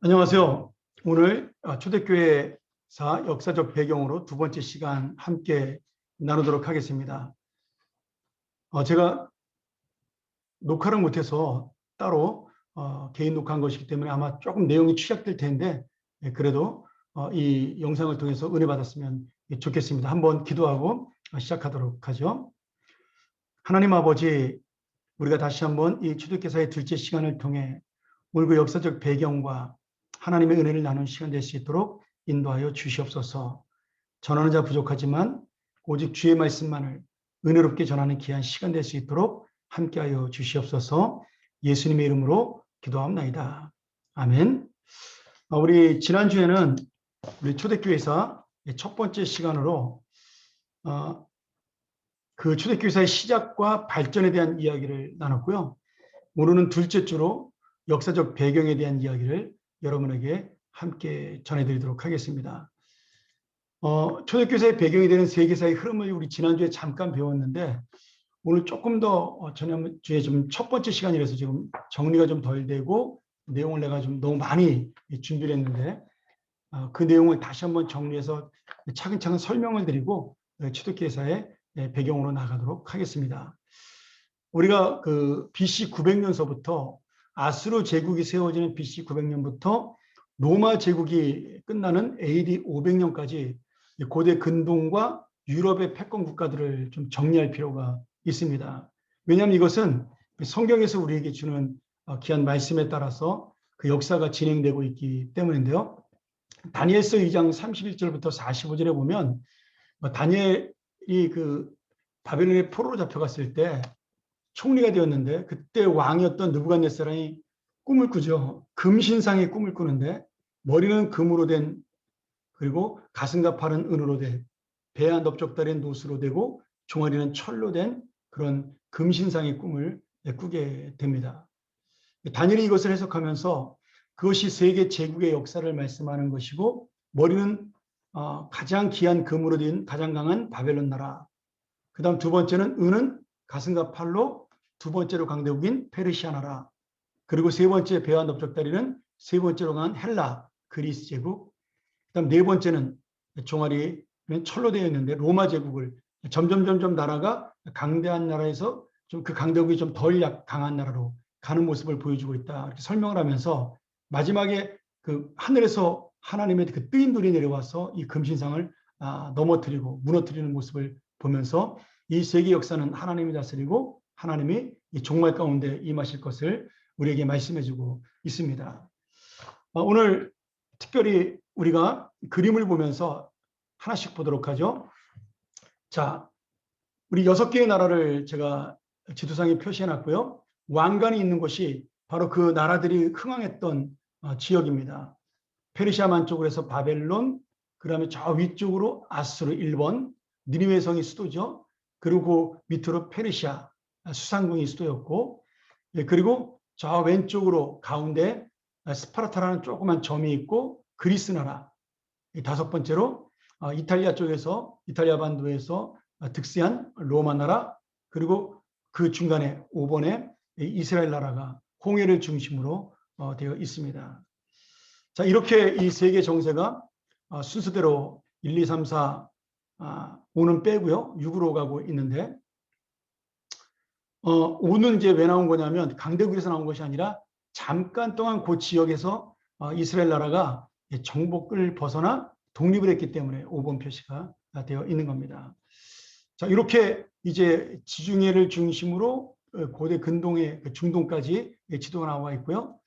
안녕하세요. 오늘 초대교회사 역사적 배경으로 두 번째 시간 함께 나누도록 하겠습니다. 제가 녹화를 못해서 따로 개인 녹화한 것이기 때문에 아마 조금 내용이 취약될 텐데 그래도 이 영상을 통해서 은혜 받았으면 좋겠습니다. 한번 기도하고 시작하도록 하죠. 하나님 아버지, 우리가 다시 한번 이 초대교사의 둘째 시간을 통해 오늘 그 역사적 배경과 하나님의 은혜를 나누는 시간 될 수 있도록 인도하여 주시옵소서. 전하는 자 부족하지만 오직 주의 말씀만을 은혜롭게 전하는 귀한 시간 될 수 있도록 함께하여 주시옵소서. 예수님의 이름으로 기도합나이다. 아멘. 우리 지난주에는 우리 초대교회사 첫 번째 시간으로 그 초대교회사의 시작과 발전에 대한 이야기를 나눴고요. 오늘은 둘째 주로 역사적 배경에 대한 이야기를 여러분에게 함께 전해드리도록 하겠습니다. 초대교회사의 배경이 되는 세계사의 흐름을 우리 지난주에 잠깐 배웠는데 오늘 조금 더 지난주에 좀 첫 번째 시간이라서 지금 정리가 좀 덜 되고 내용을 내가 좀 너무 많이 준비를 했는데 그 내용을 다시 한번 정리해서 차근차근 설명을 드리고 초대교회사의 배경으로 나가도록 하겠습니다. 우리가 그 BC 900년서부터 아수르 제국이 세워지는 BC 900년부터 로마 제국이 끝나는 AD 500년까지 고대 근동과 유럽의 패권 국가들을 좀 정리할 필요가 있습니다. 왜냐하면 이것은 성경에서 우리에게 주는 귀한 말씀에 따라서 그 역사가 진행되고 있기 때문인데요. 다니엘서 2장 31절부터 45절에 보면 다니엘이 그 바벨론의 포로로 잡혀갔을 때 총리가 되었는데 그때 왕이었던 느부갓네살이 꿈을 꾸죠. 금신상의 꿈을 꾸는데 머리는 금으로 된, 그리고 가슴과 팔은 은으로 된, 배와 넓적다리는 노수로 되고 종아리는 철로 된 그런 금신상의 꿈을 꾸게 됩니다. 다니엘이 이것을 해석하면서 그것이 세계 제국의 역사를 말씀하는 것이고, 머리는 가장 귀한 금으로 된 가장 강한 바벨론 나라, 그 다음 두 번째는 은은 가슴과 팔로 두 번째로 강대국인 페르시아 나라, 그리고 세 번째 배와 넓적다리는 세 번째로 강한 헬라 그리스 제국, 그다음 네 번째는 종아리는 철로 되어 있는데 로마 제국을 점점 나라가 강대한 나라에서 좀 그 강대국이 좀 덜 강한 나라로 가는 모습을 보여주고 있다, 이렇게 설명을 하면서 마지막에 그 하늘에서 하나님의 그 뜨인 돌이 내려와서 이 금신상을 넘어뜨리고 무너뜨리는 모습을 보면서 이 세계 역사는 하나님이 다스리고 하나님이 이 종말 가운데 임하실 것을 우리에게 말씀해주고 있습니다. 오늘 특별히 우리가 그림을 보면서 하나씩 보도록 하죠. 자, 우리 6개의 나라를 제가 지도상에 표시해놨고요. 왕관이 있는 곳이 바로 그 나라들이 흥왕했던 지역입니다. 페르시아만 쪽으로 해서 바벨론, 그 다음에 저 위쪽으로 아수르 일본, 니느웨 성이 수도죠. 그리고 밑으로 페르시아, 수상궁이 수도였고, 그리고 저 왼쪽으로 가운데 스파르타라는 조그만 점이 있고 그리스 나라, 다섯 번째로 이탈리아 쪽에서 이탈리아 반도에서 득세한 로마 나라, 그리고 그 중간에 5번에 이스라엘 나라가 홍해를 중심으로 되어 있습니다. 자, 이렇게 이 세계 정세가 순서대로 1, 2, 3, 4, 5는 빼고요. 6으로 가고 있는데 5는 이제 왜 나온 거냐면 강대국에서 나온 것이 아니라 잠깐 동안 그 지역에서 이스라엘 나라가 정복을 벗어나 독립을 했기 때문에 5번 표시가 되어 있는 겁니다. 자, 이렇게 이제 지중해를 중심으로 고대 근동의 중동까지 지도가 나와 있고요.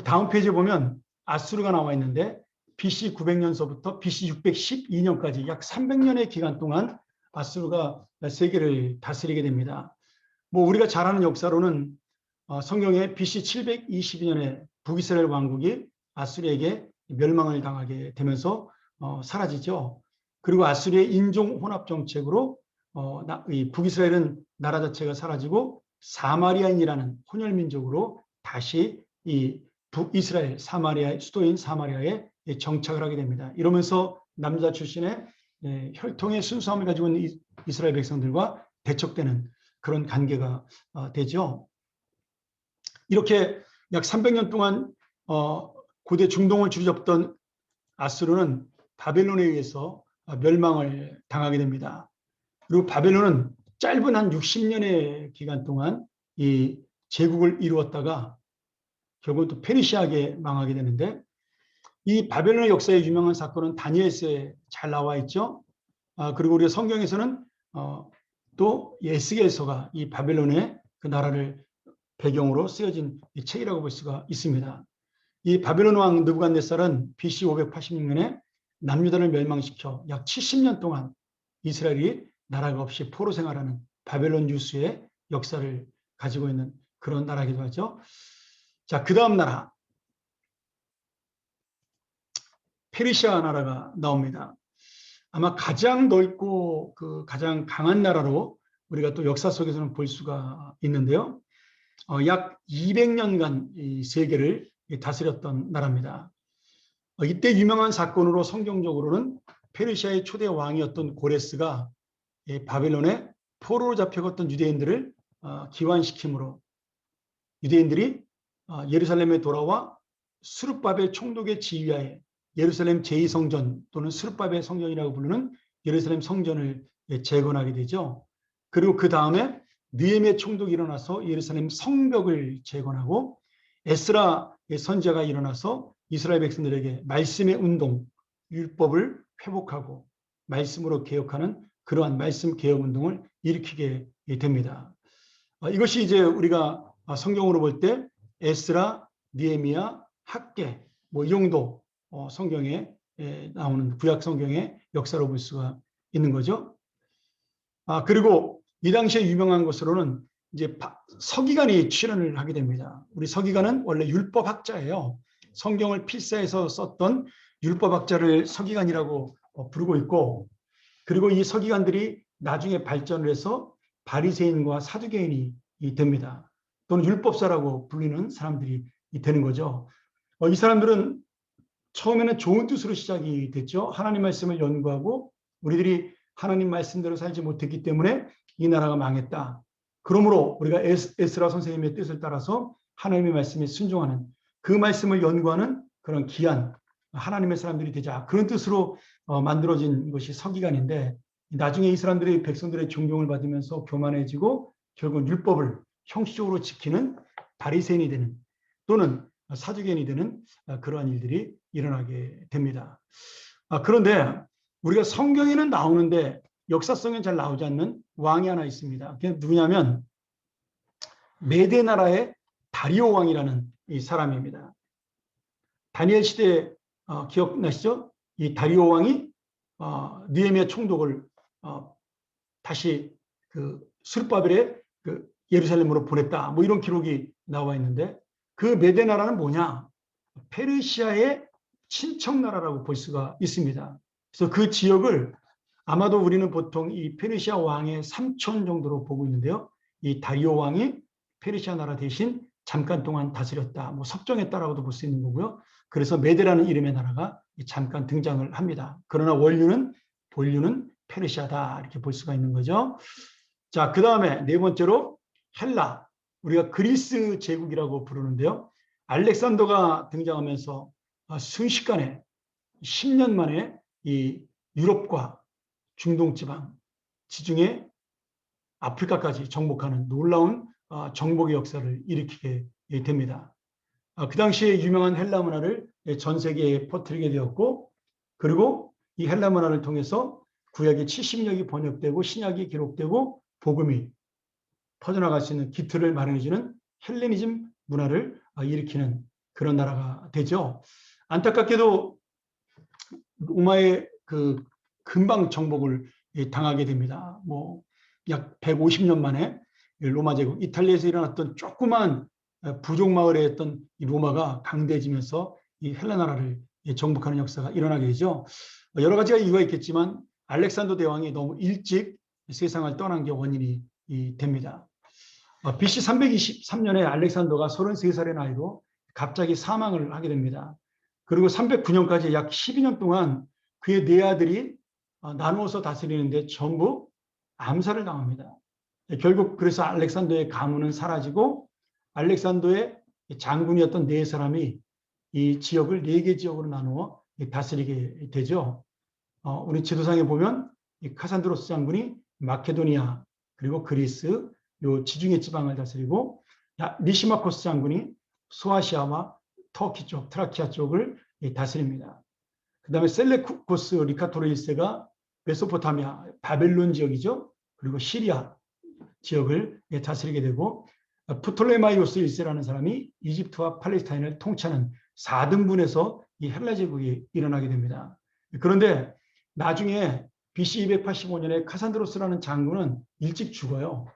다음 페이지에 보면 아수르가 나와 있는데 BC 900년서부터 BC 612년까지 약 300년의 기간 동안 아수르가 세계를 다스리게 됩니다. 뭐 우리가 잘 아는 역사로는 성경에 BC 722년에 북이스라엘 왕국이 아수르에게 멸망을 당하게 되면서 사라지죠. 그리고 아수르의 인종 혼합 정책으로 이 북이스라엘은 나라 자체가 사라지고 사마리아인이라는 혼혈 민족으로 다시 이 북이스라엘 사마리아 수도인 사마리아에 정착을 하게 됩니다. 이러면서 남자 출신의 혈통의 순수함을 가지고 있는 이스라엘 백성들과 대척되는 그런 관계가 되죠. 이렇게 약 300년 동안 고대 중동을 주리잡던 아수르는 바벨론에 의해서 멸망을 당하게 됩니다. 그리고 바벨론은 짧은 한 60년의 기간 동안 이 제국을 이루었다가 결국은 또 페르시아에게 망하게 되는데, 이 바벨론의 역사의 유명한 사건은 다니엘서에 잘 나와 있죠. 그리고 우리 성경에서는 또 에스겔서가 이 바벨론의 그 나라를 배경으로 쓰여진 책이라고 볼 수가 있습니다. 이 바벨론 왕 느부갓네살은 BC 586년에 남유다를 멸망시켜 약 70년 동안 이스라엘이 나라가 없이 포로 생활하는 바벨론 유수의 역사를 가지고 있는 그런 나라이기도 하죠. 자, 그 다음 나라 페르시아 나라가 나옵니다. 아마 가장 넓고 그 가장 강한 나라로 우리가 또 역사 속에서는 볼 수가 있는데요. 약 200년간 이 세계를 다스렸던 나라입니다. 이때 유명한 사건으로 성경적으로는 페르시아의 초대 왕이었던 고레스가 바벨론에 포로로 잡혀갔던 유대인들을 기환시킴으로 유대인들이 예루살렘에 돌아와 스룹바벨 총독의 지휘하에 예루살렘 제2성전 또는 스룹바벨 성전이라고 부르는 예루살렘 성전을 재건하게 되죠. 그리고 그 다음에 느헤미야 총독이 일어나서 예루살렘 성벽을 재건하고 에스라 선지자가 일어나서 이스라엘 백성들에게 말씀의 운동, 율법을 회복하고 말씀으로 개혁하는 그러한 말씀 개혁 운동을 일으키게 됩니다. 이것이 이제 우리가 성경으로 볼 때 에스라, 느헤미야, 학개 뭐 이 정도 성경에 나오는 구약 성경의 역사로 볼 수가 있는 거죠. 그리고 이 당시에 유명한 것으로는 이제 서기관이 출연을 하게 됩니다. 우리 서기관은 원래 율법학자예요. 성경을 필사해서 썼던 율법학자를 서기관이라고 부르고 있고, 그리고 이 서기관들이 나중에 발전을 해서 바리새인과 사두개인이 됩니다. 또는 율법사라고 불리는 사람들이 되는 거죠. 이 사람들은 처음에는 좋은 뜻으로 시작이 됐죠. 하나님 말씀을 연구하고 우리들이 하나님 말씀대로 살지 못했기 때문에 이 나라가 망했다. 그러므로 우리가 에스라 선생님의 뜻을 따라서 하나님의 말씀에 순종하는 그 말씀을 연구하는 그런 귀한 하나님의 사람들이 되자. 그런 뜻으로 만들어진 것이 서기관인데, 나중에 이 사람들이 백성들의 존경을 받으면서 교만해지고 결국 율법을 형식적으로 지키는 바리새인이 되는 또는 사두개인이 되는 그러한 일들이 일어나게 됩니다. 그런데 우리가 성경에는 나오는데 역사성에 잘 나오지 않는 왕이 하나 있습니다. 그게 누구냐면 메데 나라의 다리오 왕이라는 이 사람입니다. 다니엘 시대 기억나시죠? 이 다리오 왕이 느헤미야 총독을 다시 그 스룹바벨의 그 예루살렘으로 보냈다. 뭐 이런 기록이 나와 있는데, 그 메데 나라는 뭐냐? 페르시아의 친척 나라라고 볼 수가 있습니다. 그래서 그 지역을 아마도 우리는 보통 이 페르시아 왕의 삼촌 정도로 보고 있는데요. 이 다리오 왕이 페르시아 나라 대신 잠깐 동안 다스렸다. 뭐 석정했다라고도 볼 수 있는 거고요. 그래서 메데라는 이름의 나라가 잠깐 등장을 합니다. 그러나 본류는 페르시아다 이렇게 볼 수가 있는 거죠. 자, 그 다음에 네 번째로 헬라, 우리가 그리스 제국이라고 부르는데요. 알렉산더가 등장하면서 순식간에 10년 만에 이 유럽과 중동 지방, 지중해 아프리카까지 정복하는 놀라운 정복의 역사를 일으키게 됩니다. 그 당시에 유명한 헬라 문화를 전 세계에 퍼뜨리게 되었고, 그리고 이 헬라 문화를 통해서 구약의 70년이 번역되고 신약이 기록되고 복음이 퍼져나갈 수 있는 기틀을 마련해주는 헬레니즘 문화를 일으키는 그런 나라가 되죠. 안타깝게도 로마의 그 금방 정복을 당하게 됩니다. 뭐 약 150년 만에 로마 제국, 이탈리아에서 일어났던 조그만 부족 마을에 있던 이 로마가 강대해지면서 이 헬라 나라를 정복하는 역사가 일어나게 되죠. 여러 가지가 이유가 있겠지만 알렉산더 대왕이 너무 일찍 세상을 떠난 게 원인이 됩니다. BC 323년에 알렉산더가 33살의 나이로 갑자기 사망을 하게 됩니다. 그리고 309년까지 약 12년 동안 그의 네 아들이 나누어서 다스리는데 전부 암살을 당합니다. 결국 그래서 알렉산더의 가문은 사라지고 알렉산더의 장군이었던 네 사람이 이 지역을 4개 지역으로 나누어 다스리게 되죠. 우리 지도상에 보면 이 카산드로스 장군이 마케도니아 그리고 그리스 요 지중해 지방을 다스리고 리시마코스 장군이 소아시아와 터키 쪽, 트라키아 쪽을 다스립니다. 그 다음에 셀레쿠코스 리카토르 1세가 메소포타미아, 바벨론 지역이죠. 그리고 시리아 지역을 다스리게 되고 프톨레마이오스 1세라는 사람이 이집트와 팔레스타인을 통치하는 4등분에서 이 헬라 제국이 일어나게 됩니다. 그런데 나중에 BC 285년에 카산드로스라는 장군은 일찍 죽어요.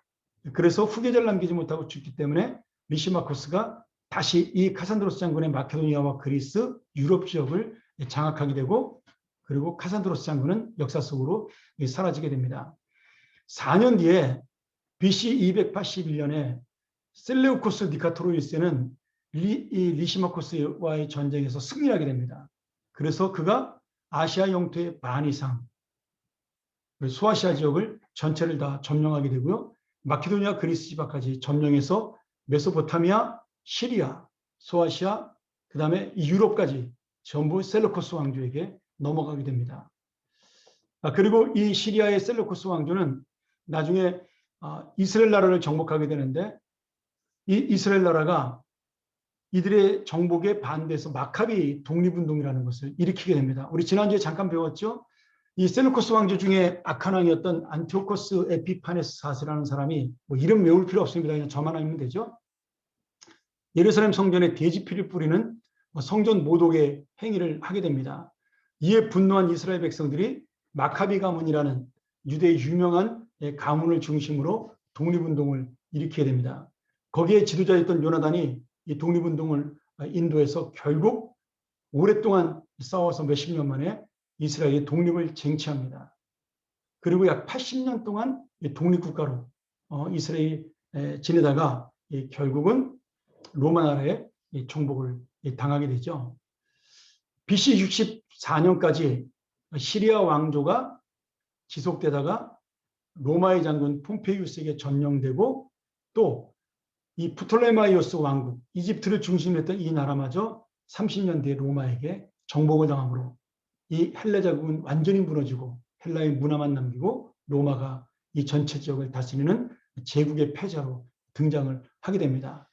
그래서 후계자를 남기지 못하고 죽기 때문에 리시마코스가 다시 이 카산드로스 장군의 마케도니아와 그리스, 유럽 지역을 장악하게 되고 그리고 카산드로스 장군은 역사 속으로 사라지게 됩니다. 4년 뒤에 BC 281년에 셀레우코스 니카토르 1세는 리시마코스와의 전쟁에서 승리하게 됩니다. 그래서 그가 아시아 영토의 반 이상, 소아시아 지역을 전체를 다 점령하게 되고요. 마케도니아 그리스 지방까지 점령해서 메소포타미아, 시리아, 소아시아, 그 다음에 유럽까지 전부 셀루코스 왕조에게 넘어가게 됩니다. 그리고 이 시리아의 셀루코스 왕조는 나중에 이스라엘 나라를 정복하게 되는데 이 이스라엘 나라가 이들의 정복에 반대해서 마카비 독립운동이라는 것을 일으키게 됩니다. 우리 지난주에 잠깐 배웠죠. 이 셀루코스 왕조 중에 악한 왕이었던 안티오코스 에피파네스 4세라는 사람이 뭐 이름 외울 필요 없습니다. 그냥 저만 알면 되죠. 예루살렘 성전에 돼지피를 뿌리는 성전 모독의 행위를 하게 됩니다. 이에 분노한 이스라엘 백성들이 마카비 가문이라는 유대의 유명한 가문을 중심으로 독립운동을 일으키게 됩니다. 거기에 지도자였던 요나단이 이 독립운동을 인도해서 결국 오랫동안 싸워서 몇십 년 만에 이스라엘의 독립을 쟁취합니다. 그리고 약 80년 동안 독립국가로 이스라엘이 지내다가 결국은 로마 나라의 정복을 당하게 되죠. BC 64년까지 시리아 왕조가 지속되다가 로마의 장군 폼페이우스에게 점령되고 또 이 프톨레마이오스 왕국, 이집트를 중심으로 했던 이 나라마저 30년 뒤에 로마에게 정복을 당함으로 이 헬라 제국은 완전히 무너지고 헬라의 문화만 남기고 로마가 이 전체 지역을 다스리는 제국의 패자로 등장을 하게 됩니다.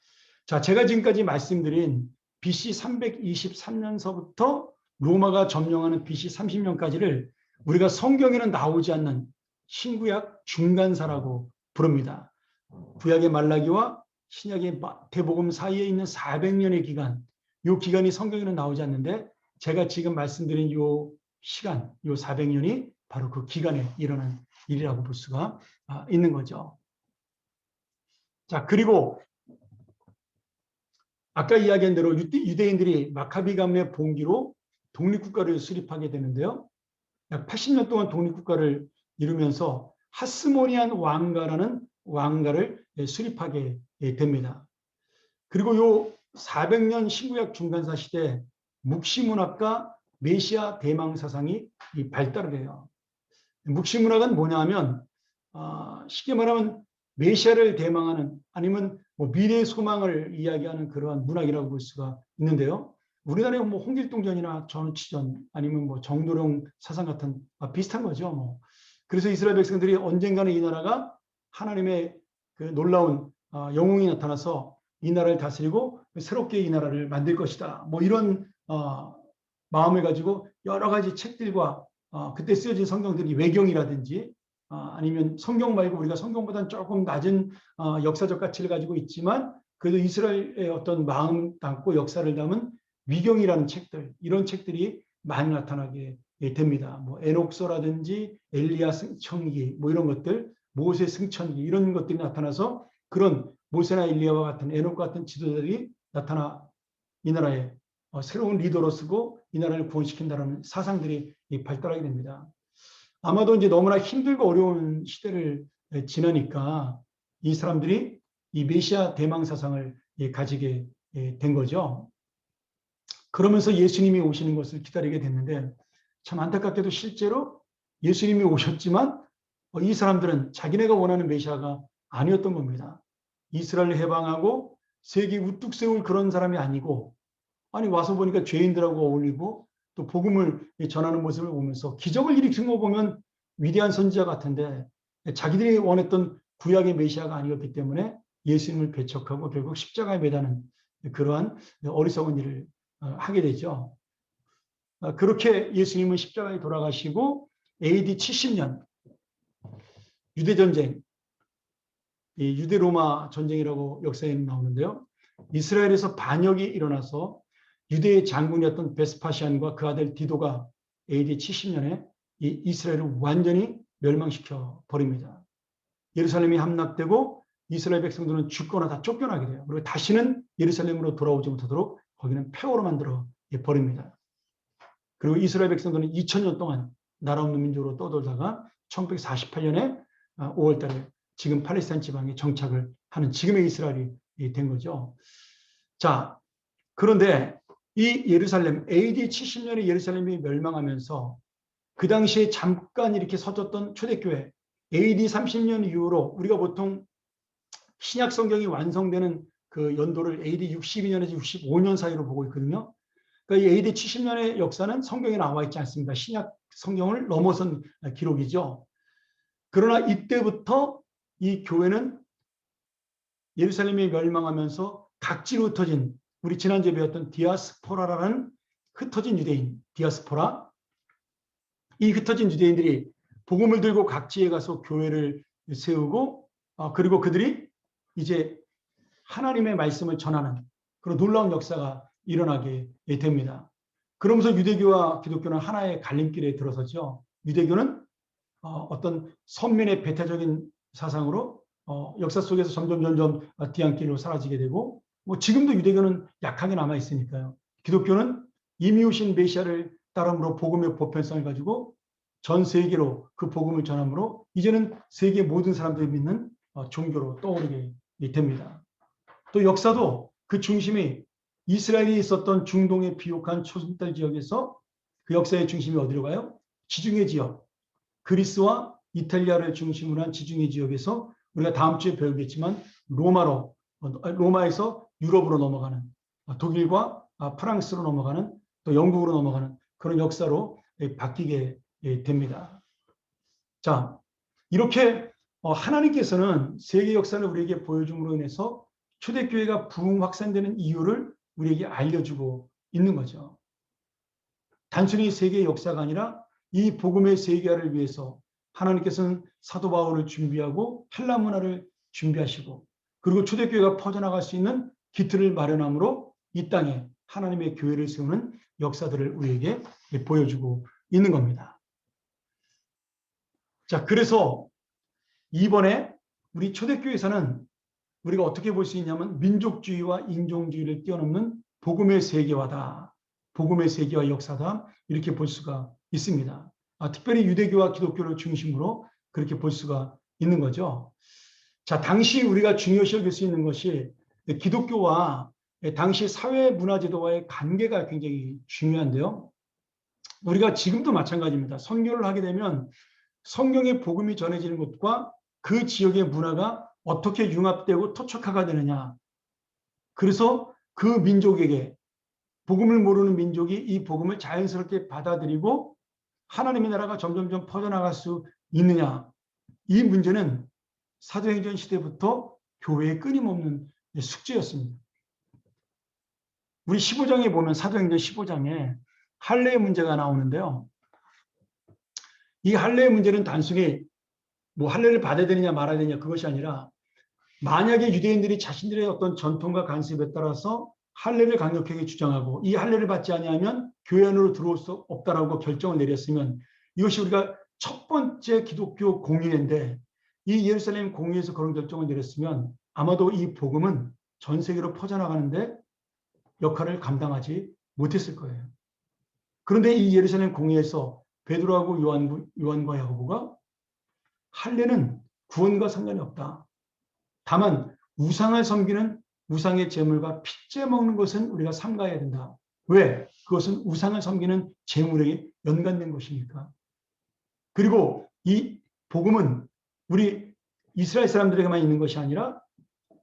자, 제가 지금까지 말씀드린 BC 323년서부터 로마가 점령하는 BC 30년까지를 우리가 성경에는 나오지 않는 신구약 중간사라고 부릅니다. 구약의 말라기와 신약의 마태복음 사이에 있는 400년의 기간, 이 기간이 성경에는 나오지 않는데 제가 지금 말씀드린 이 시간, 이 400년이 바로 그 기간에 일어난 일이라고 볼 수가 있는 거죠. 자, 그리고 아까 이야기한 대로 유대인들이 마카비 가문의 봉기로 독립국가를 수립하게 되는데요. 약 80년 동안 독립국가를 이루면서 하스모니안 왕가라는 왕가를 수립하게 됩니다. 그리고 요 400년 신구약 중간사 시대 묵시문학과 메시아 대망 사상이 발달을 해요. 묵시문학은 뭐냐면 쉽게 말하면 메시아를 대망하는 아니면 뭐 미래의 소망을 이야기하는 그러한 문학이라고 볼 수가 있는데요. 우리나라에 뭐 홍길동전이나 전우치전 아니면 뭐 정도령 사상 같은 비슷한 거죠. 뭐. 그래서 이스라엘 백성들이 언젠가는 이 나라가 하나님의 그 놀라운 영웅이 나타나서 이 나라를 다스리고 새롭게 이 나라를 만들 것이다. 뭐 이런 마음을 가지고 여러 가지 책들과 그때 쓰여진 성경들이 외경이라든지 아니면 성경 말고 우리가 성경보다는 조금 낮은 역사적 가치를 가지고 있지만 그래도 이스라엘의 어떤 마음 담고 역사를 담은 위경이라는 책들, 이런 책들이 많이 나타나게 됩니다. 뭐 에녹서라든지 엘리야 승천기 뭐 이런 것들, 모세 승천기 이런 것들이 나타나서 그런 모세나 엘리야와 같은 에녹과 같은 지도자들이 나타나 이 나라에 새로운 리더로 쓰고 이 나라를 구원시킨다는 사상들이 발달하게 됩니다. 아마도 이제 너무나 힘들고 어려운 시대를 지나니까 이 사람들이 이 메시아 대망 사상을 가지게 된 거죠. 그러면서 예수님이 오시는 것을 기다리게 됐는데 참 안타깝게도 실제로 예수님이 오셨지만 이 사람들은 자기네가 원하는 메시아가 아니었던 겁니다. 이스라엘을 해방하고 세계 우뚝 세울 그런 사람이 아니고 아니 와서 보니까 죄인들하고 어울리고 또 복음을 전하는 모습을 보면서 기적을 일으킨 거 보면 위대한 선지자 같은데 자기들이 원했던 구약의 메시아가 아니었기 때문에 예수님을 배척하고 결국 십자가에 매다는 그러한 어리석은 일을 하게 되죠. 그렇게 예수님은 십자가에 돌아가시고 AD 70년 유대전쟁, 유대로마 전쟁이라고 역사에 나오는데요. 이스라엘에서 반역이 일어나서 유대의 장군이었던 베스파시안과 그 아들 디도가 AD 70년에 이 이스라엘을 완전히 멸망시켜 버립니다. 예루살렘이 함락되고 이스라엘 백성들은 죽거나 다 쫓겨나게 돼요. 그리고 다시는 예루살렘으로 돌아오지 못하도록 거기는 폐허로 만들어 버립니다. 그리고 이스라엘 백성들은 2000년 동안 나라 없는 민족으로 떠돌다가 1948년에 5월 달에 지금 팔레스타인 지방에 정착을 하는 지금의 이스라엘이 된 거죠. 자, 그런데 이 예루살렘, AD 70년에 예루살렘이 멸망하면서 그 당시에 잠깐 이렇게 서졌던 초대교회, AD 30년 이후로 우리가 보통 신약 성경이 완성되는 그 연도를 AD 62년에서 65년 사이로 보고 있거든요. 그러니까 이 AD 70년의 역사는 성경에 나와 있지 않습니다. 신약 성경을 넘어선 기록이죠. 그러나 이때부터 이 교회는 예루살렘이 멸망하면서 각지로 흩어진, 우리 지난주에 배웠던 디아스포라라는 흩어진 유대인, 디아스포라, 이 흩어진 유대인들이 복음을 들고 각지에 가서 교회를 세우고 그리고 그들이 이제 하나님의 말씀을 전하는 그런 놀라운 역사가 일어나게 됩니다. 그러면서 유대교와 기독교는 하나의 갈림길에 들어서죠. 유대교는 어떤 선민의 배타적인 사상으로 역사 속에서 점점 뒤안길로 사라지게 되고, 뭐 지금도 유대교는 약하게 남아 있으니까요. 기독교는 이미 오신 메시아를 따름으로 복음의 보편성을 가지고 전 세계로 그 복음을 전함으로 이제는 세계 모든 사람들이 믿는 종교로 떠오르게 됩니다. 또 역사도 그 중심이 이스라엘이 있었던 중동의 비옥한 초승달 지역에서 그 역사의 중심이 어디로 가요? 지중해 지역, 그리스와 이탈리아를 중심으로 한 지중해 지역에서 우리가 다음 주에 배우겠지만 로마에서 유럽으로 넘어가는, 독일과 프랑스로 넘어가는, 또 영국으로 넘어가는 그런 역사로 바뀌게 됩니다. 자, 이렇게 하나님께서는 세계 역사를 우리에게 보여줌으로 인해서 초대교회가 부흥 확산되는 이유를 우리에게 알려주고 있는 거죠. 단순히 세계의 역사가 아니라 이 복음의 세계화를 위해서 하나님께서는 사도 바울을 준비하고 헬라 문화를 준비하시고 그리고 초대교회가 퍼져나갈 수 있는 기틀을 마련함으로 이 땅에 하나님의 교회를 세우는 역사들을 우리에게 보여주고 있는 겁니다. 자, 그래서 이번에 우리 초대교회에서는 우리가 어떻게 볼 수 있냐면 민족주의와 인종주의를 뛰어넘는 복음의 세계화다. 복음의 세계화 역사다. 이렇게 볼 수가 있습니다. 특별히 유대교와 기독교를 중심으로 그렇게 볼 수가 있는 거죠. 자, 당시 우리가 중요시 여길 수 있는 것이 기독교와 당시 사회 문화 제도와의 관계가 굉장히 중요한데요. 우리가 지금도 마찬가지입니다. 선교를 하게 되면 성경의 복음이 전해지는 곳과 그 지역의 문화가 어떻게 융합되고 토착화가 되느냐. 그래서 그 민족에게, 복음을 모르는 민족이 이 복음을 자연스럽게 받아들이고 하나님의 나라가 점점점 퍼져나갈 수 있느냐. 이 문제는 사도행전 시대부터 교회의 끊임없는 숙제였습니다. 우리 15장에 보면 사도행전 15장에 할례의 문제가 나오는데요. 이 할례의 문제는 단순히 뭐 할례를 받아야 되느냐 말아야 되느냐 그것이 아니라 만약에 유대인들이 자신들의 어떤 전통과 관습에 따라서 할례를 강력하게 주장하고 이 할례를 받지 아니하면 교회 안으로 들어올 수 없다라고 결정을 내렸으면 이것이 우리가 첫 번째 기독교 공의회인데 이 예루살렘 공의회에서 그런 결정을 내렸으면 아마도 이 복음은 전 세계로 퍼져나가는데 역할을 감당하지 못했을 거예요. 그런데 이 예루살렘 공의회에서 베드로하고 요한과 야고보가 할례는 구원과 상관이 없다. 다만 우상을 섬기는 우상의 제물과 핏째 먹는 것은 우리가 삼가해야 된다. 왜? 그것은 우상을 섬기는 제물에 연관된 것이니까. 그리고 이 복음은 우리 이스라엘 사람들에게만 있는 것이 아니라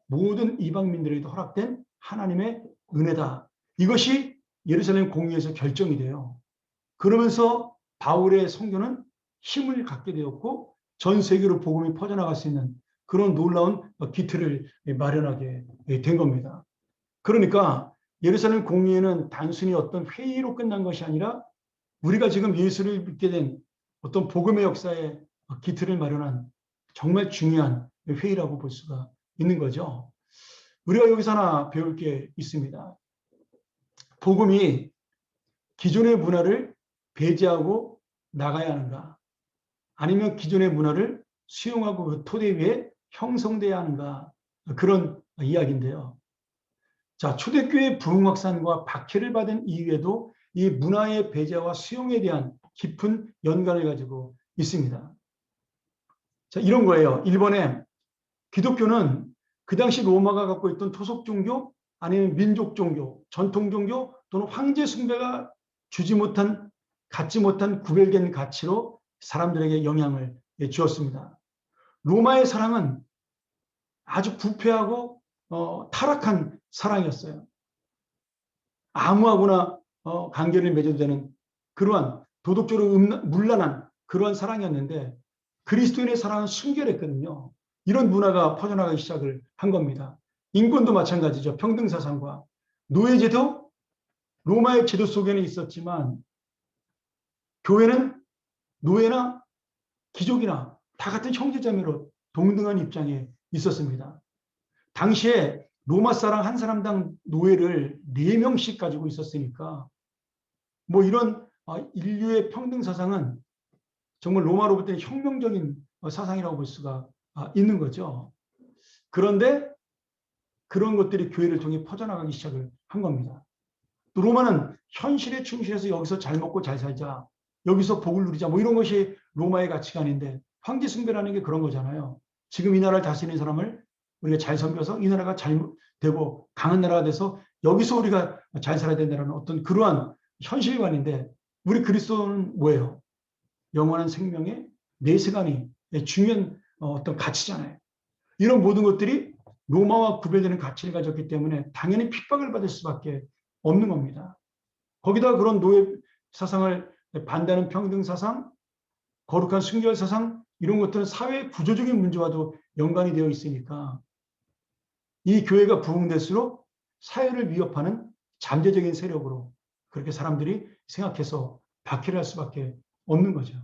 모든 이방민들에게도 허락된 하나님의 은혜다. 이것이 예루살렘 공의에서 결정이 돼요. 그러면서 바울의 선교는 힘을 갖게 되었고 전 세계로 복음이 퍼져나갈 수 있는 그런 놀라운 기틀을 마련하게 된 겁니다. 그러니까 예루살렘 공의회는 단순히 어떤 회의로 끝난 것이 아니라 우리가 지금 예수를 믿게 된 어떤 복음의 역사에 기틀을 마련한 정말 중요한 회의라고 볼 수가 있는 거죠. 우리가 여기서 하나 배울 게 있습니다. 복음이 기존의 문화를 배제하고 나가야 하는가? 아니면 기존의 문화를 수용하고 그 토대 위에 형성돼야 하는가? 그런 이야기인데요. 자, 초대교회 부흥 확산과 박해를 받은 이후에도 이 문화의 배제와 수용에 대한 깊은 연관을 가지고 있습니다. 자, 이런 거예요. 일본에 기독교는 그 당시 로마가 갖고 있던 토속 종교 아니면 민족 종교, 전통 종교 또는 황제 숭배가 갖지 못한 구별된 가치로 사람들에게 영향을 주었습니다. 로마의 사랑은 아주 부패하고 타락한 사랑이었어요. 아무하고나 관계를 맺어도 되는 그러한 도덕적으로 문란한 그러한 사랑이었는데 그리스도인의 사랑은 순결했거든요. 이런 문화가 퍼져나가기 시작을 한 겁니다. 인권도 마찬가지죠. 평등사상과 노예제도 로마의 제도 속에는 있었지만 교회는 노예나 귀족이나 다 같은 형제자매로 동등한 입장에 있었습니다. 당시에 로마 사람 한 사람당 노예를 4명씩 가지고 있었으니까 뭐 이런 인류의 평등 사상은 정말 로마로부터 혁명적인 사상이라고 볼 수가 있는 거죠. 그런데 그런 것들이 교회를 통해 퍼져나가기 시작을 한 겁니다. 또 로마는 현실에 충실해서 여기서 잘 먹고 잘 살자, 여기서 복을 누리자, 뭐 이런 것이 로마의 가치관인데 황제 숭배라는 게 그런 거잖아요. 지금 이 나라를 다스리는 사람을 우리가 잘 섬겨서 이 나라가 잘 되고 강한 나라가 돼서 여기서 우리가 잘 살아야 된다는 어떤 그러한 현실관인데 우리 그리스도는 뭐예요? 영원한 생명의 내세관이 중요한 어떤 가치잖아요. 이런 모든 것들이 로마와 구별되는 가치를 가졌기 때문에 당연히 핍박을 받을 수밖에 없는 겁니다. 거기다 그런 노예 사상을 반대하는 평등 사상, 거룩한 순결 사상 이런 것들은 사회 구조적인 문제와도 연관이 되어 있으니까 이 교회가 부흥될수록 사회를 위협하는 잠재적인 세력으로 그렇게 사람들이 생각해서 박해를 할 수밖에 없는 거죠.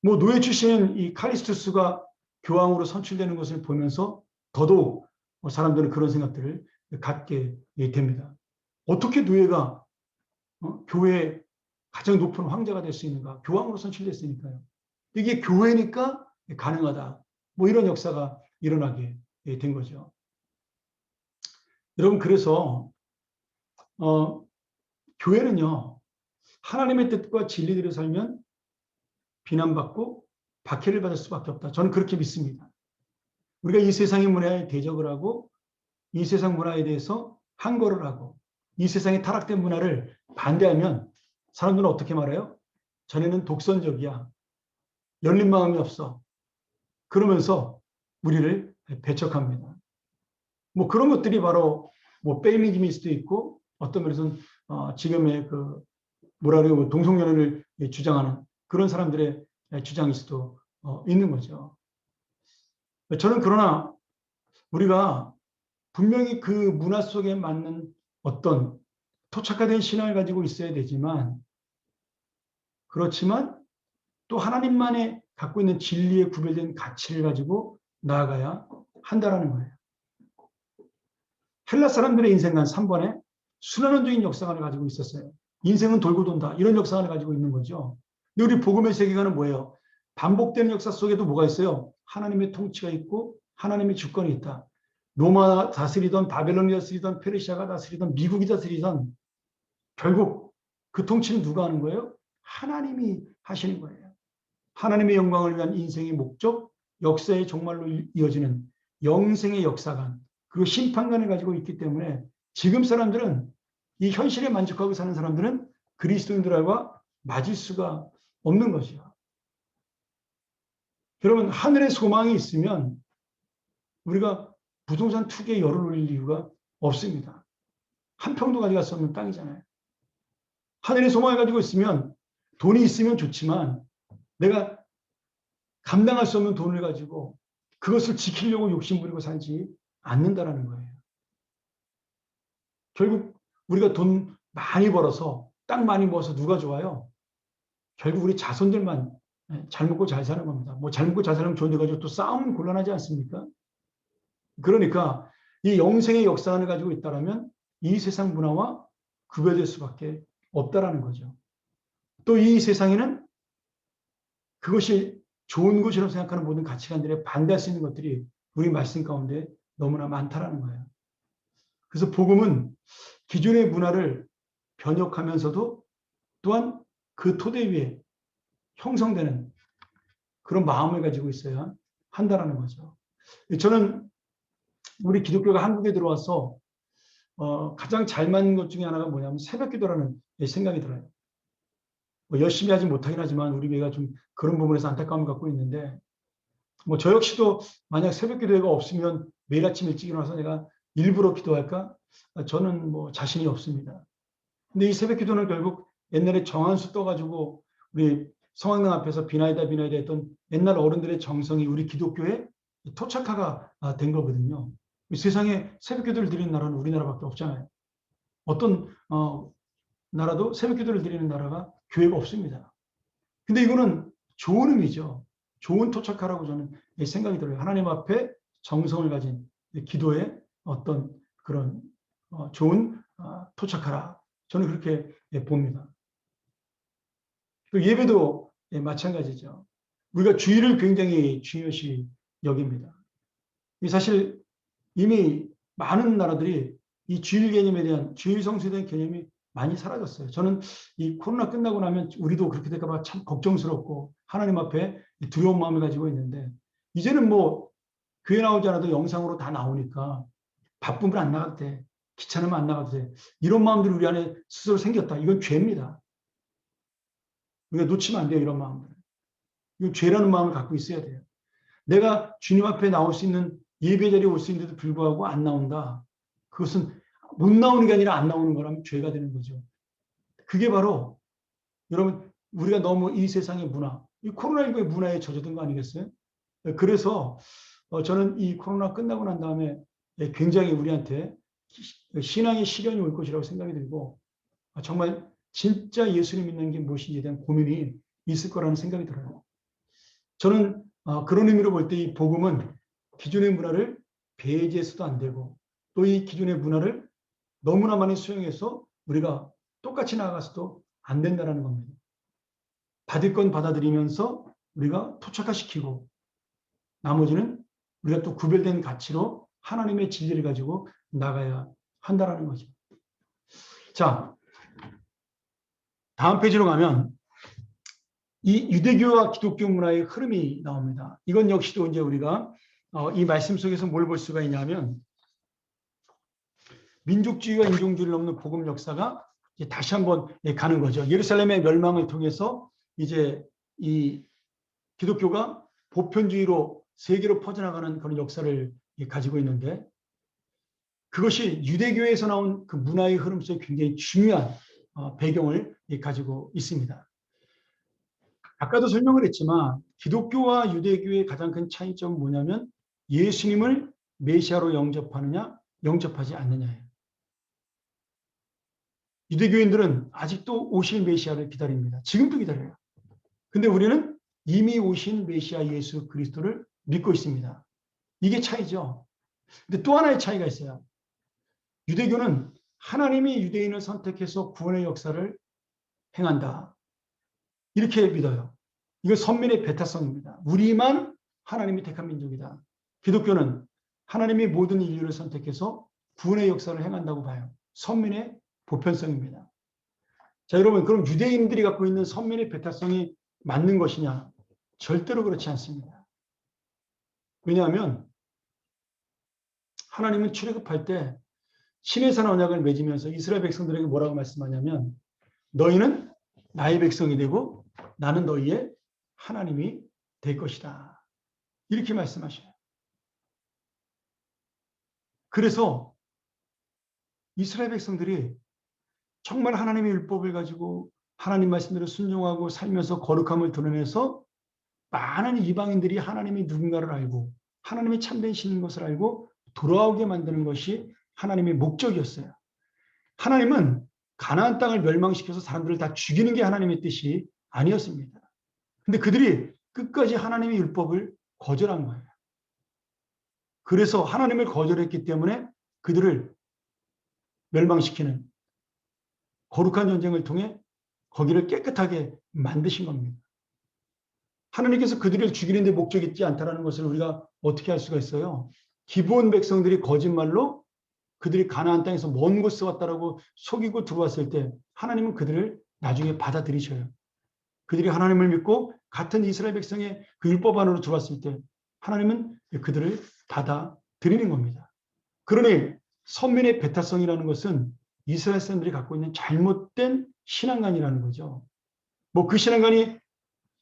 뭐 노예 출신인 이 칼리스투스가 교황으로 선출되는 것을 보면서 더더욱 사람들은 그런 생각들을 갖게 됩니다. 어떻게 노예가 교회의 가장 높은 황제가 될 수 있는가? 교황으로 선출됐으니까요. 이게 교회니까 가능하다. 뭐 이런 역사가 일어나게 된 거죠. 여러분 그래서 교회는요. 하나님의 뜻과 진리대로 살면 비난받고 박해를 받을 수밖에 없다. 저는 그렇게 믿습니다. 우리가 이 세상의 문화에 대적을 하고 이 세상 문화에 대해서 항거를 하고 이 세상의 타락된 문화를 반대하면 사람들은 어떻게 말해요? 자네는 독선적이야. 열린 마음이 없어. 그러면서 우리를 배척합니다. 뭐 그런 것들이 바로 뭐 페미니즘일 수도 있고 어떤 면에서는 지금의 그 뭐라 그래요? 동성연애를 주장하는 그런 사람들의 주장일 수도 있는 거죠. 저는 그러나 우리가 분명히 그 문화 속에 맞는 어떤 토착화된 신앙을 가지고 있어야 되지만 그렇지만 또 하나님만의 갖고 있는 진리에 구별된 가치를 가지고 나아가야 한다는 거예요. 헬라 사람들의 인생관 3번에 순환론적인 역사관을 가지고 있었어요. 인생은 돌고 돈다. 이런 역사관을 가지고 있는 거죠. 근데 우리 복음의 세계관은 뭐예요? 반복되는 역사 속에도 뭐가 있어요? 하나님의 통치가 있고 하나님의 주권이 있다. 로마 다스리던 바벨론이 다스리던 페르시아가 다스리던 미국이 다스리던 결국 그 통치는 누가 하는 거예요? 하나님이 하시는 거예요. 하나님의 영광을 위한 인생의 목적, 역사의 종말로 이어지는 영생의 역사관, 그리고 심판관을 가지고 있기 때문에 지금 사람들은 이 현실에 만족하고 사는 사람들은 그리스도인들과 맞을 수가 없는 것이야. 여러분 하늘의 소망이 있으면 우리가 부동산 투기에 열을 올릴 이유가 없습니다. 한 평도 가져갈 수 없는 땅이잖아요. 하늘의 소망을 가지고 있으면 돈이 있으면 좋지만 내가 감당할 수 없는 돈을 가지고 그것을 지키려고 욕심부리고 살지 않는다라는 거예요. 결국 우리가 돈 많이 벌어서 땅 많이 모아서 누가 좋아요? 결국 우리 자손들만 잘 먹고 잘 사는 겁니다. 뭐 잘 먹고 잘 사는 좋은데 가지고 또 싸움은 곤란하지 않습니까? 그러니까 이 영생의 역사관을 가지고 있다면 이 세상 문화와 구별될 수밖에 없다라는 거죠. 또 이 세상에는 그것이 좋은 것이라고 생각하는 모든 가치관들에 반대할 수 있는 것들이 우리 말씀 가운데 너무나 많다라는 거예요. 그래서 복음은 기존의 문화를 변혁하면서도 또한 그 토대 위에 형성되는 그런 마음을 가지고 있어야 한다라는 거죠. 저는 우리 기독교가 한국에 들어와서 가장 잘 맞는 것 중에 하나가 뭐냐면 새벽기도라는 생각이 들어요. 뭐 열심히 하지 못하긴 하지만 우리 교회가 좀 그런 부분에서 안타까움을 갖고 있는데 뭐 저 역시도 만약 새벽기도회가 없으면 매일 아침 일찍 일어나서 내가 일부러 기도할까? 저는 뭐 자신이 없습니다. 근데 이 새벽기도는 결국 옛날에 정한수 떠가지고 우리 성황당 앞에서 비나이다 비나이다 했던 옛날 어른들의 정성이 우리 기독교의 토착화가 된 거거든요. 세상에 새벽기도를 드리는 나라는 우리나라밖에 없잖아요. 어떤 나라도 새벽기도를 드리는 나라가 교회가 없습니다. 근데 이거는 좋은 의미죠. 좋은 토착화라고 저는 생각이 들어요. 하나님 앞에 정성을 가진 기도의 어떤 그런 좋은 토착화라. 저는 그렇게 봅니다. 또 예배도 마찬가지죠. 우리가 주일을 굉장히 중요시 여깁니다. 사실 이미 많은 나라들이 이 주일 개념에 대한 주일 성수에 대한 개념이 많이 사라졌어요. 저는 이 코로나 끝나고 나면 우리도 그렇게 될까 봐 참 걱정스럽고 하나님 앞에 두려운 마음을 가지고 있는데 이제는 뭐 교회 나오지 않아도 영상으로 다 나오니까 바쁘면 안 나가도 돼. 귀찮으면 안 나가도 돼. 이런 마음들이 우리 안에 스스로 생겼다. 이건 죄입니다. 우리가 놓치면 안 돼요. 이런 마음들. 이건 죄라는 마음을 갖고 있어야 돼요. 내가 주님 앞에 나올 수 있는 예배 자리에 올 수 있는데도 불구하고 안 나온다. 그것은 못 나오는 게 아니라 안 나오는 거라면 죄가 되는 거죠. 그게 바로 여러분 우리가 너무 이 세상의 문화, 이 코로나19의 문화에 젖어든 거 아니겠어요? 그래서 저는 이 코로나 끝나고 난 다음에 굉장히 우리한테 신앙의 시련이 올 것이라고 생각이 들고 정말 진짜 예수를 믿는 게 무엇인지에 대한 고민이 있을 거라는 생각이 들어요. 저는 그런 의미로 볼 때 이 복음은 기존의 문화를 배제해서도 안 되고 또 이 기존의 문화를 너무나 많이 수용해서 우리가 똑같이 나아가서도 안 된다는 겁니다. 받을 건 받아들이면서 우리가 토착화시키고 나머지는 우리가 또 구별된 가치로 하나님의 진리를 가지고 나가야 한다는 거죠. 자, 다음 페이지로 가면 이 유대교와 기독교 문화의 흐름이 나옵니다. 이건 역시도 이제 우리가 이 말씀 속에서 뭘 볼 수가 있냐면 민족주의와 인종주의를 넘는 복음 역사가 이제 다시 한번 가는 거죠. 예루살렘의 멸망을 통해서 이제 이 기독교가 보편주의로 세계로 퍼져나가는 그런 역사를 가지고 있는데 그것이 유대교에서 나온 그 문화의 흐름 속에 굉장히 중요한 배경을 가지고 있습니다. 아까도 설명을 했지만 기독교와 유대교의 가장 큰 차이점은 뭐냐면 예수님을 메시아로 영접하느냐 영접하지 않느냐예요. 유대교인들은 아직도 오실 메시아를 기다립니다. 지금도 기다려요. 근데 우리는 이미 오신 메시아 예수 그리스도를 믿고 있습니다. 이게 차이죠. 근데 또 하나의 차이가 있어요. 유대교는 하나님이 유대인을 선택해서 구원의 역사를 행한다. 이렇게 믿어요. 이거 선민의 배타성입니다. 우리만 하나님이 택한 민족이다. 기독교는 하나님이 모든 인류를 선택해서 구원의 역사를 행한다고 봐요. 선민의 보편성입니다. 자, 여러분, 그럼 유대인들이 갖고 있는 선민의 배타성이 맞는 것이냐? 절대로 그렇지 않습니다. 왜냐하면 하나님은 출애굽할 때 신의 산 언약을 맺으면서 이스라엘 백성들에게 뭐라고 말씀하냐면 너희는 나의 백성이 되고 나는 너희의 하나님이 될 것이다. 이렇게 말씀하셔요. 그래서 이스라엘 백성들이 정말 하나님의 율법을 가지고 하나님 말씀대로 순종하고 살면서 거룩함을 드러내서 많은 이방인들이 하나님이 누군가를 알고 하나님이 참된 신인 것을 알고 돌아오게 만드는 것이 하나님의 목적이었어요. 하나님은 가나안 땅을 멸망시켜서 사람들을 다 죽이는 게 하나님의 뜻이 아니었습니다. 근데 그들이 끝까지 하나님의 율법을 거절한 거예요. 그래서 하나님을 거절했기 때문에 그들을 멸망시키는 거룩한 전쟁을 통해 거기를 깨끗하게 만드신 겁니다. 하나님께서 그들을 죽이는 데 목적이 있지 않다는 것을 우리가 어떻게 할 수가 있어요? 기브온 백성들이 거짓말로 그들이 가나안 땅에서 먼 곳에 왔다라고 속이고 들어왔을 때 하나님은 그들을 나중에 받아들이셔요. 그들이 하나님을 믿고 같은 이스라엘 백성의 그 율법 안으로 들어왔을 때 하나님은 그들을 받아들이는 겁니다. 그러니 선민의 배타성이라는 것은 이스라엘 사람들이 갖고 있는 잘못된 신앙관이라는 거죠. 뭐 그 신앙관이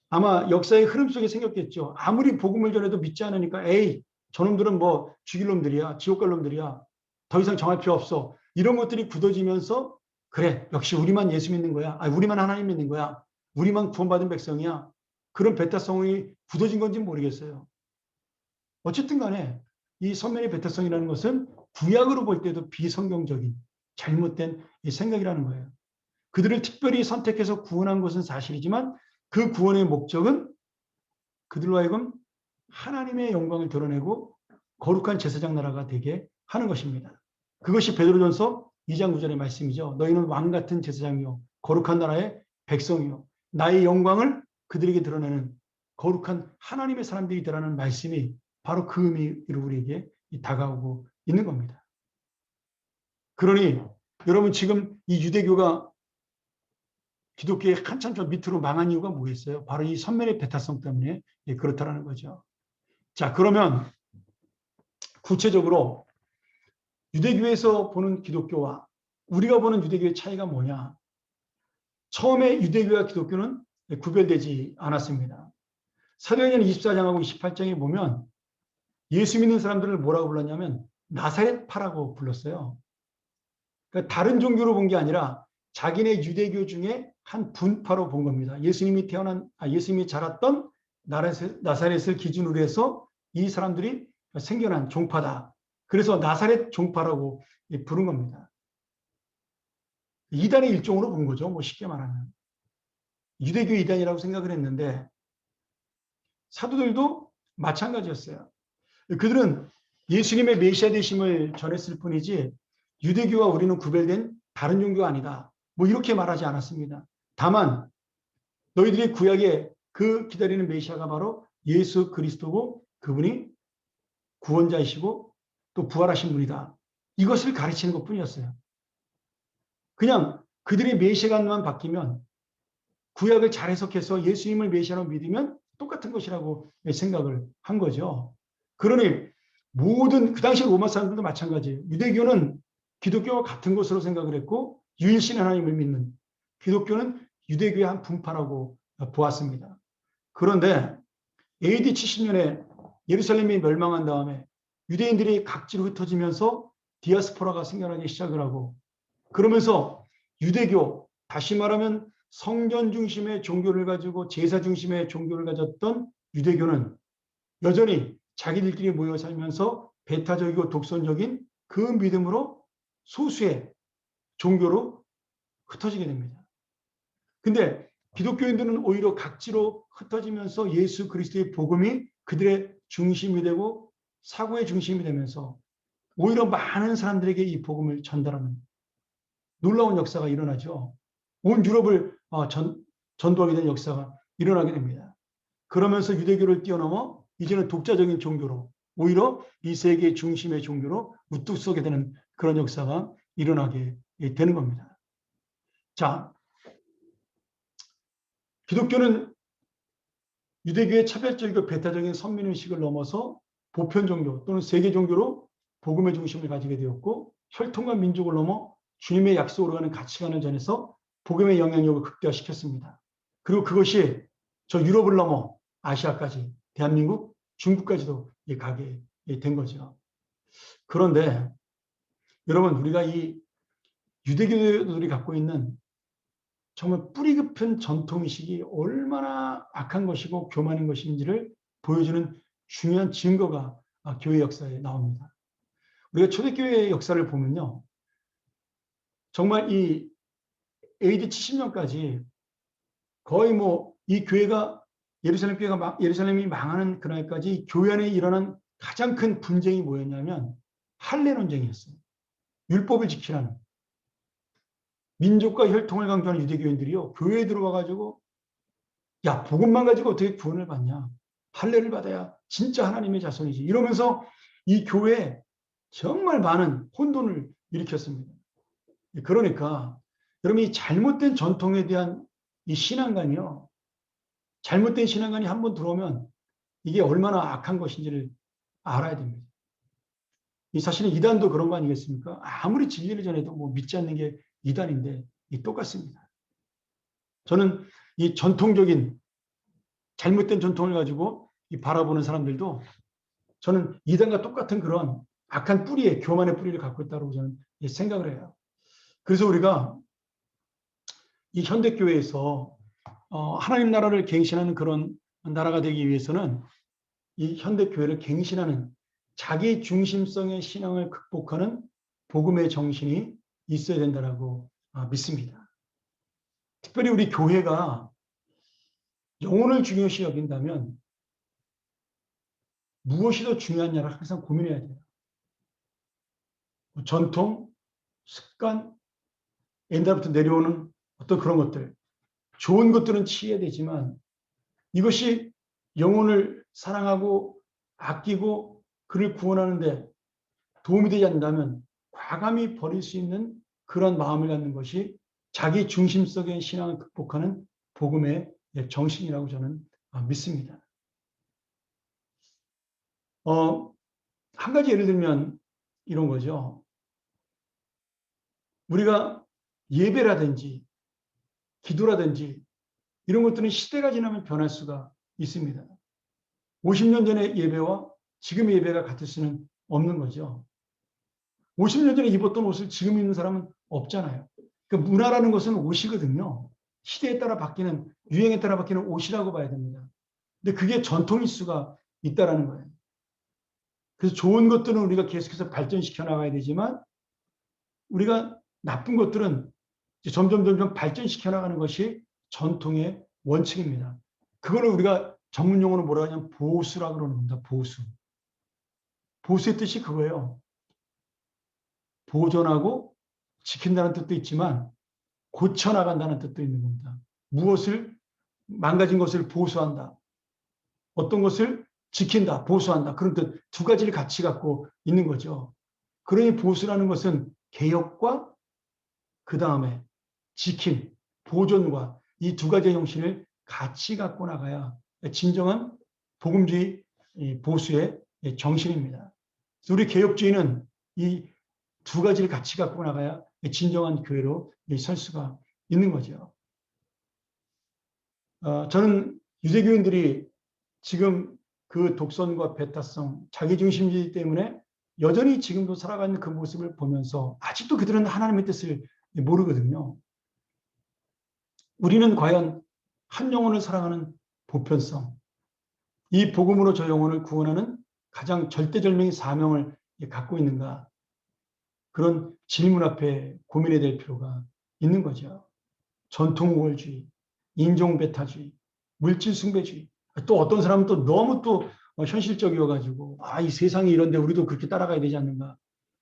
아마 역사의 흐름 속에 생겼겠죠. 아무리 복음을 전해도 믿지 않으니까 에이 저놈들은 뭐 죽일 놈들이야. 지옥 갈 놈들이야. 더 이상 정할 필요 없어. 이런 것들이 굳어지면서 그래 역시 우리만 예수 믿는 거야. 우리만 하나님 믿는 거야. 우리만 구원받은 백성이야. 그런 배타성이 굳어진 건지 모르겠어요. 어쨌든 간에 이 선면의 배타성이라는 것은 구약으로 볼 때도 비성경적인 잘못된 생각이라는 거예요. 그들을 특별히 선택해서 구원한 것은 사실이지만 그 구원의 목적은 그들로 하여금 하나님의 영광을 드러내고 거룩한 제사장 나라가 되게 하는 것입니다. 그것이 베드로전서 2장 9절의 말씀이죠. 너희는 왕 같은 제사장이요 거룩한 나라의 백성이요 나의 영광을 그들에게 드러내는 거룩한 하나님의 사람들이라는 말씀이 바로 그 의미로 우리에게 다가오고 있는 겁니다. 그러니 여러분 지금 이 유대교가 기독교의 한참 저 밑으로 망한 이유가 뭐겠어요? 바로 이 선면의 배타성 때문에 그렇다라는 거죠. 자, 그러면 구체적으로 유대교에서 보는 기독교와 우리가 보는 유대교의 차이가 뭐냐? 처음에 유대교와 기독교는 구별되지 않았습니다. 사도행전 24장하고 28장에 보면 예수 믿는 사람들을 뭐라고 불렀냐면 나사렛파라고 불렀어요. 그러니까 다른 종교로 본 게 아니라 자기네 유대교 중에 한 분파로 본 겁니다. 예수님이 자랐던 나사렛을 기준으로 해서 이 사람들이 생겨난 종파다. 그래서 나사렛 종파라고 부른 겁니다. 이단의 일종으로 본 거죠. 뭐 쉽게 말하면. 유대교 이단이라고 생각을 했는데 사도들도 마찬가지였어요. 그들은 예수님의 메시아 되심을 전했을 뿐이지 유대교와 우리는 구별된 다른 종교가 아니다. 뭐 이렇게 말하지 않았습니다. 다만 너희들이 구약에 그 기다리는 메시아가 바로 예수 그리스도고 그분이 구원자이시고 또 부활하신 분이다. 이것을 가르치는 것뿐이었어요. 그냥 그들의 메시아만 바뀌면 구약을 잘 해석해서 예수님을 메시아로 믿으면 똑같은 것이라고 생각을 한 거죠. 그러니 모든 그 당시 로마 사람들도 마찬가지예요. 유대교는 기독교와 같은 것으로 생각을 했고 유일신 하나님을 믿는 기독교는 유대교의 한 분파라고 보았습니다. 그런데 AD 70년에 예루살렘이 멸망한 다음에 유대인들이 각지로 흩어지면서 디아스포라가 생겨나기 시작을 하고 그러면서 유대교, 다시 말하면 성전 중심의 종교를 가지고 제사 중심의 종교를 가졌던 유대교는 여전히 자기들끼리 모여 살면서 배타적이고 독선적인 그 믿음으로 소수의 종교로 흩어지게 됩니다. 근데 기독교인들은 오히려 각지로 흩어지면서 예수 그리스도의 복음이 그들의 중심이 되고 사고의 중심이 되면서 오히려 많은 사람들에게 이 복음을 전달하는 놀라운 역사가 일어나죠. 온 유럽을 전도하게 된 역사가 일어나게 됩니다. 그러면서 유대교를 뛰어넘어 이제는 독자적인 종교로 오히려 이 세계 중심의 종교로 우뚝 서게 되는 그런 역사가 일어나게 되는 겁니다. 자, 기독교는 유대교의 차별적이고 배타적인 선민의식을 넘어서 보편 종교 또는 세계 종교로 복음의 중심을 가지게 되었고 혈통과 민족을 넘어 주님의 약속으로 가는 가치관을 전해서 복음의 영향력을 극대화시켰습니다. 그리고 그것이 저 유럽을 넘어 아시아까지 대한민국, 중국까지도 가게 된 거죠. 그런데 여러분 우리가 이 유대교들이 갖고 있는 정말 뿌리 깊은 전통의식이 얼마나 악한 것이고 교만인 것인지를 보여주는 중요한 증거가 교회 역사에 나옵니다. 우리가 초대교회의 역사를 보면요. 정말 이 AD 70년까지 거의 뭐 이 교회가 예루살렘이 망하는 그날까지 교회 안에 일어난 가장 큰 분쟁이 뭐였냐면 할례 논쟁이었어요. 율법을 지키라는. 민족과 혈통을 강조하는 유대교인들이요. 교회에 들어와가지고 야 복음만 가지고 어떻게 구원을 받냐. 할례를 받아야 진짜 하나님의 자손이지. 이러면서 이 교회에 정말 많은 혼돈을 일으켰습니다. 그러니까 여러분 이 잘못된 전통에 대한 이 신앙관이요. 잘못된 신앙관이 한번 들어오면 이게 얼마나 악한 것인지를 알아야 됩니다. 이 사실은 이단도 그런 거 아니겠습니까? 아무리 진리를 전해도 뭐 믿지 않는 게 이단인데 똑같습니다. 저는 이 전통적인 잘못된 전통을 가지고 이 바라보는 사람들도 저는 이단과 똑같은 그런 악한 뿌리에 교만의 뿌리를 갖고 있다고 저는 생각을 해요. 그래서 우리가 이 현대교회에서 하나님 나라를 갱신하는 그런 나라가 되기 위해서는 이 현대교회를 갱신하는 자기 중심성의 신앙을 극복하는 복음의 정신이 있어야 된다고 믿습니다. 특별히 우리 교회가 영혼을 중요시 여긴다면 무엇이 더 중요하냐를 항상 고민해야 돼요. 전통, 습관, 옛날부터 내려오는 어떤 그런 것들, 좋은 것들은 취해야 되지만 이것이 영혼을 사랑하고 아끼고 그를 구원하는데 도움이 되지 않는다면 과감히 버릴 수 있는 그런 마음을 갖는 것이 자기 중심성의 신앙을 극복하는 복음의 정신이라고 저는 믿습니다. 한 가지 예를 들면 이런 거죠. 우리가 예배라든지 기도라든지 이런 것들은 시대가 지나면 변할 수가 있습니다. 50년 전의 예배와 지금의 예배가 같을 수는 없는 거죠. 50년 전에 입었던 옷을 지금 입는 사람은 없잖아요. 그 문화라는 것은 옷이거든요. 시대에 따라 바뀌는, 유행에 따라 바뀌는 옷이라고 봐야 됩니다. 근데 그게 전통일 수가 있다는 거예요. 그래서 좋은 것들은 우리가 계속해서 발전시켜 나가야 되지만 우리가 나쁜 것들은 점점 발전시켜 나가는 것이 전통의 원칙입니다. 그거를 우리가 전문 용어로 뭐라 하냐면 보수라고 그러는 겁니다. 보수. 보수의 뜻이 그거예요. 보존하고 지킨다는 뜻도 있지만 고쳐나간다는 뜻도 있는 겁니다. 무엇을 망가진 것을 보수한다. 어떤 것을 지킨다. 보수한다. 그런 뜻 두 가지를 같이 갖고 있는 거죠. 그러니 보수라는 것은 개혁과 그 다음에 지킴, 보존과 이 두 가지의 형식을 같이 갖고 나가야 진정한 복음주의 보수의 정신입니다. 우리 개혁주의는 이 두 가지를 같이 갖고 나가야 진정한 교회로 설 수가 있는 거죠. 저는 유대교인들이 지금 그 독선과 배타성, 자기중심주의 때문에 여전히 지금도 살아가는 그 모습을 보면서 아직도 그들은 하나님의 뜻을 모르거든요. 우리는 과연 한 영혼을 사랑하는 보편성, 이 복음으로 저 영혼을 구원하는 가장 절대절명의 사명을 갖고 있는가? 그런 질문 앞에 고민해야 될 필요가 있는 거죠. 전통우월주의, 인종배타주의, 물질숭배주의. 또 어떤 사람은 또 너무 또 현실적이어가지고 이 세상이 이런데 우리도 그렇게 따라가야 되지 않는가.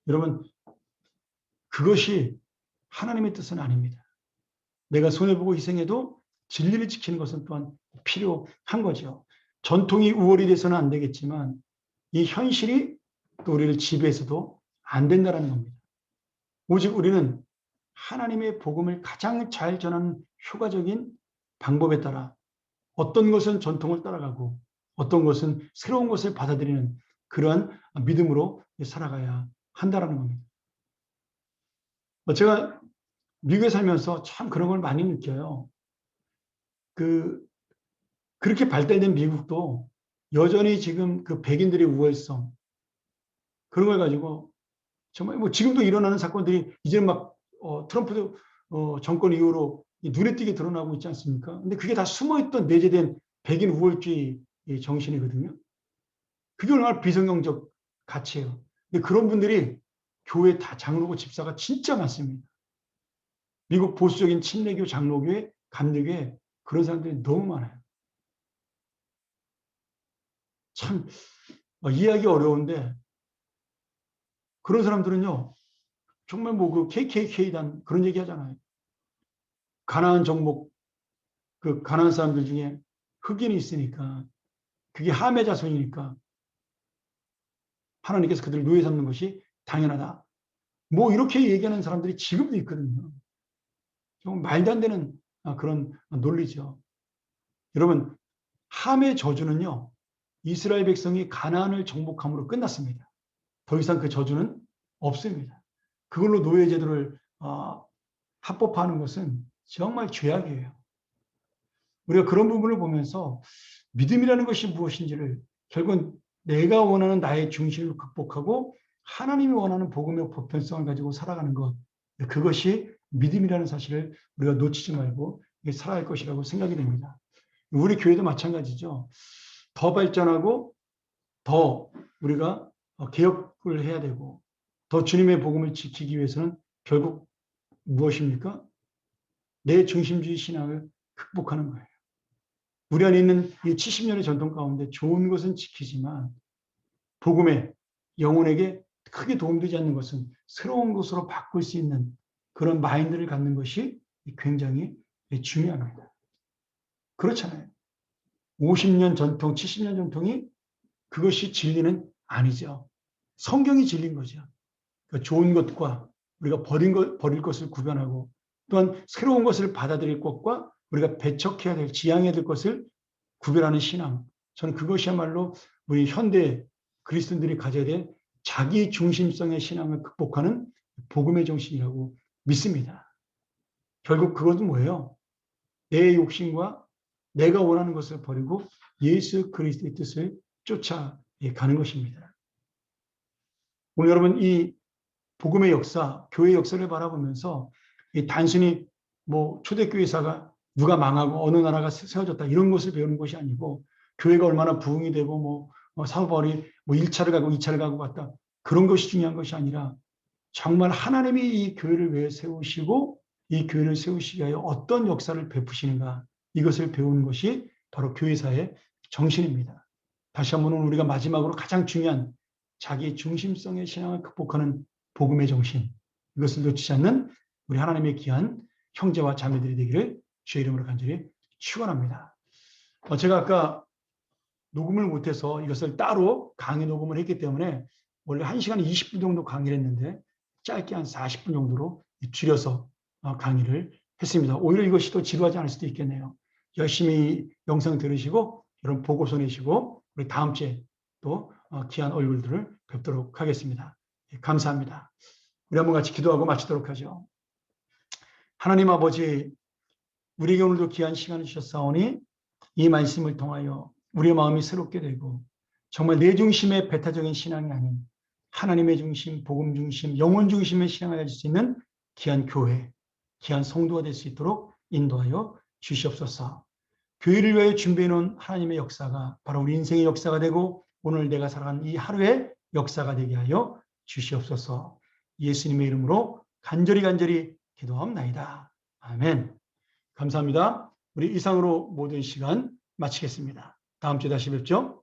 여러분 그것이 하나님의 뜻은 아닙니다. 내가 손해보고 희생해도 진리를 지키는 것은 또한 필요한 거죠. 전통이 우월이 돼서는 안 되겠지만 이 현실이 또 우리를 지배해서도 안 된다는 겁니다. 오직 우리는 하나님의 복음을 가장 잘 전하는 효과적인 방법에 따라 어떤 것은 전통을 따라가고 어떤 것은 새로운 것을 받아들이는 그러한 믿음으로 살아가야 한다는 겁니다. 제가 미국에 살면서 참 그런 걸 많이 느껴요. 그렇게 발달된 미국도 여전히 지금 그 백인들의 우월성 그런 걸 가지고 정말 뭐 지금도 일어나는 사건들이 이제는 막 트럼프 정권 이후로 눈에 띄게 드러나고 있지 않습니까? 근데 그게 다 숨어있던 내재된 백인 우월주의 정신이거든요. 그게 얼마나 비성경적 가치예요. 근데 그런 분들이 교회 다 장로고 집사가 진짜 많습니다. 미국 보수적인 침례교 장로교회, 감리교회 그런 사람들이 너무 많아요. 참 이해하기 어려운데 그런 사람들은요. 정말 뭐 그 KKK단 그런 얘기 하잖아요. 가난한 종목 그 가난한 사람들 중에 흑인이 있으니까 그게 함의 자손이니까 하나님께서 그들을 노예 삼는 것이 당연하다. 뭐 이렇게 얘기하는 사람들이 지금도 있거든요. 좀 말도 안 되는 그런 논리죠. 여러분 함의 저주는요. 이스라엘 백성이 가나안을 정복함으로 끝났습니다. 더 이상 그 저주는 없습니다. 그걸로 노예 제도를 합법화하는 것은 정말 죄악이에요. 우리가 그런 부분을 보면서 믿음이라는 것이 무엇인지를 결국은 내가 원하는 나의 중심을 극복하고 하나님이 원하는 복음의 보편성을 가지고 살아가는 것, 그것이 믿음이라는 사실을 우리가 놓치지 말고 살아갈 것이라고 생각이 됩니다. 우리 교회도 마찬가지죠. 더 발전하고 더 우리가 개혁을 해야 되고 더 주님의 복음을 지키기 위해서는 결국 무엇입니까? 내 중심주의 신앙을 극복하는 거예요. 우리 안에 있는 이 70년의 전통 가운데 좋은 것은 지키지만 복음에 영혼에게 크게 도움되지 않는 것은 새로운 것으로 바꿀 수 있는 그런 마인드를 갖는 것이 굉장히 중요합니다. 그렇잖아요. 50년 전통, 70년 전통이 그것이 진리는 아니죠. 성경이 진리인 거죠. 그러니까 좋은 것과 우리가 버릴 것을 구별하고 또한 새로운 것을 받아들일 것과 우리가 배척해야 될, 지향해야 될 것을 구별하는 신앙. 저는 그것이야말로 우리 현대 그리스도인들이 가져야 될 자기 중심성의 신앙을 극복하는 복음의 정신이라고 믿습니다. 결국 그것은 뭐예요? 내 욕심과 내가 원하는 것을 버리고 예수 그리스도의 뜻을 쫓아가는 것입니다. 오늘 여러분 이 복음의 역사, 교회의 역사를 바라보면서 단순히 뭐 초대교회사가 누가 망하고 어느 나라가 세워졌다 이런 것을 배우는 것이 아니고 교회가 얼마나 부흥이 되고 사도바울이 1차를 가고 2차를 가고 갔다 그런 것이 중요한 것이 아니라 정말 하나님이 이 교회를 왜 세우시고 이 교회를 세우시기 위하여 어떤 역사를 베푸시는가 이것을 배우는 것이 바로 교회사의 정신입니다. 다시 한번 우리가 마지막으로 가장 중요한 자기 중심성의 신앙을 극복하는 복음의 정신 이것을 놓치지 않는 우리 하나님의 귀한 형제와 자매들이 되기를 주의 이름으로 간절히 축원합니다. 제가 아까 녹음을 못해서 이것을 따로 강의 녹음을 했기 때문에 원래 1시간 20분 정도 강의를 했는데 짧게 한 40분 정도로 줄여서 강의를 했습니다. 오히려 이것이 더 지루하지 않을 수도 있겠네요. 열심히 영상 들으시고 여러분 보고서 내시고 우리 다음 주에 또 귀한 얼굴들을 뵙도록 하겠습니다. 감사합니다. 우리 한번 같이 기도하고 마치도록 하죠. 하나님 아버지, 우리에게 오늘도 귀한 시간을 주셨사오니 이 말씀을 통하여 우리의 마음이 새롭게 되고 정말 내 중심의 배타적인 신앙이 아닌 하나님의 중심, 복음 중심, 영혼 중심의 신앙을 가질 수 있는 귀한 교회, 귀한 성도가 될 수 있도록 인도하여 주시옵소서. 교회를 위하여 준비해 놓은 하나님의 역사가 바로 우리 인생의 역사가 되고 오늘 내가 살아가는 이 하루의 역사가 되게 하여 주시옵소서. 예수님의 이름으로 간절히 기도하옵나이다. 아멘. 감사합니다. 우리 이상으로 모든 시간 마치겠습니다. 다음 주에 다시 뵙죠.